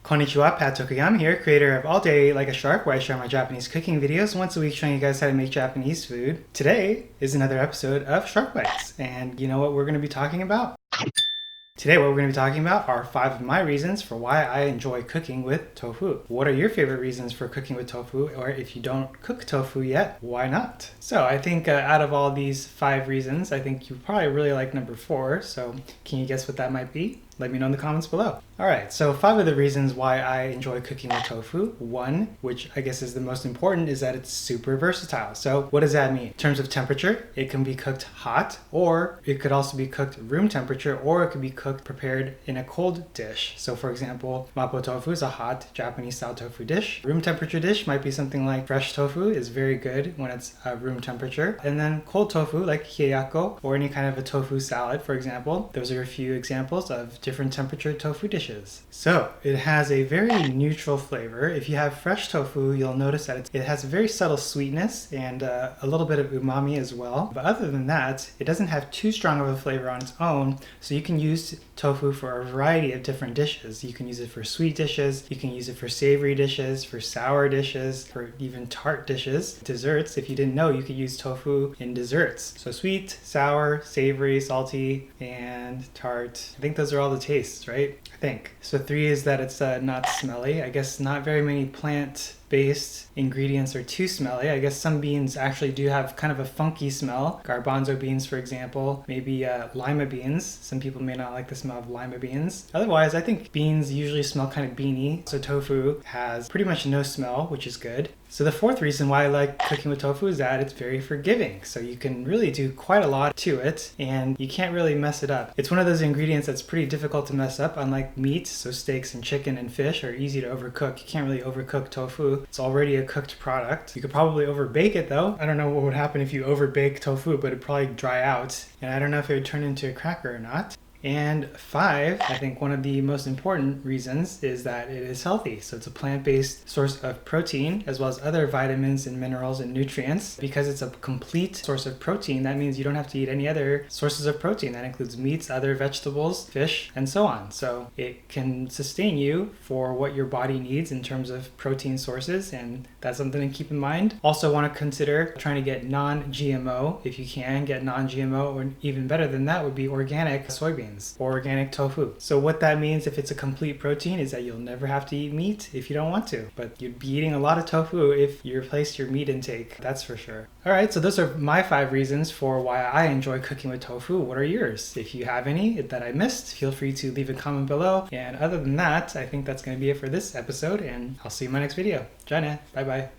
Konnichiwa, Pat Tokuyama here, creator of All Day Like a Shark, where I share my Japanese cooking videos once a week showing you guys how to make Japanese food. Today is another episode of Shark Bites, and you know what we're going to be talking about? Today what we're going to be talking about are 5 of my reasons for why I enjoy cooking with tofu. What are your favorite reasons for cooking with tofu? Or if you don't cook tofu yet, why not? So I think out of all these 5 reasons, I think you probably really like number 4. So can you guess what that might be? Let me know in the comments below. Alright, so 5 of the reasons why I enjoy cooking with tofu. 1, which I guess is the most important, is that it's super versatile. So what does that mean? In terms of temperature, it can be cooked hot, or it could also be cooked room temperature, or it could be prepared in a cold dish. So for example, mapo tofu is a hot Japanese style tofu dish. Room temperature dish might be something like fresh tofu is very good when it's room temperature. And then cold tofu like hiyako or any kind of a tofu salad, for example. Those are a few examples of different temperature tofu dishes. So it has a very neutral flavor. If you have fresh tofu, you'll notice that it has a very subtle sweetness and a little bit of umami as well. But other than that, it doesn't have too strong of a flavor on its own. So you can use tofu for a variety of different dishes. You can use it for sweet dishes, you can use it for savory dishes, for sour dishes, for even tart dishes. Desserts, if you didn't know, you could use tofu in desserts. So sweet, sour, savory, salty, and tart. I think those are all the tastes, right? I think. So 3 is that it's not smelly. I guess not very many plant-based ingredients are too smelly. I guess some beans actually do have kind of a funky smell. Garbanzo beans, for example, maybe lima beans. Some people may not like the smell of lima beans. Otherwise, I think beans usually smell kind of beany. So tofu has pretty much no smell, which is good. So the 4th reason why I like cooking with tofu is that it's very forgiving. So you can really do quite a lot to it and you can't really mess it up. It's one of those ingredients that's pretty difficult to mess up, unlike meat. So steaks and chicken and fish are easy to overcook. You can't really overcook tofu. It's already a cooked product. You could probably overbake it though. I don't know what would happen if you overbake tofu, but it'd probably dry out. And I don't know if it would turn into a cracker or not. And 5, I think one of the most important reasons is that it is healthy. So it's a plant-based source of protein as well as other vitamins and minerals and nutrients. Because it's a complete source of protein, that means you don't have to eat any other sources of protein. That includes meats, other vegetables, fish, and so on. So it can sustain you for what your body needs in terms of protein sources, and that's something to keep in mind. Also want to consider trying to get non-GMO. If you can get non-GMO, or even better than that would be organic soybeans or organic tofu. So what that means, if it's a complete protein, is that you'll never have to eat meat if you don't want to, but you'd be eating a lot of tofu if you replace your meat intake, that's for sure. Alright, so those are my 5 reasons for why I enjoy cooking with tofu. What are yours? If you have any that I missed, feel free to leave a comment below. And other than that, I think that's going to be it for this episode, and I'll see you in my next video. Bye bye.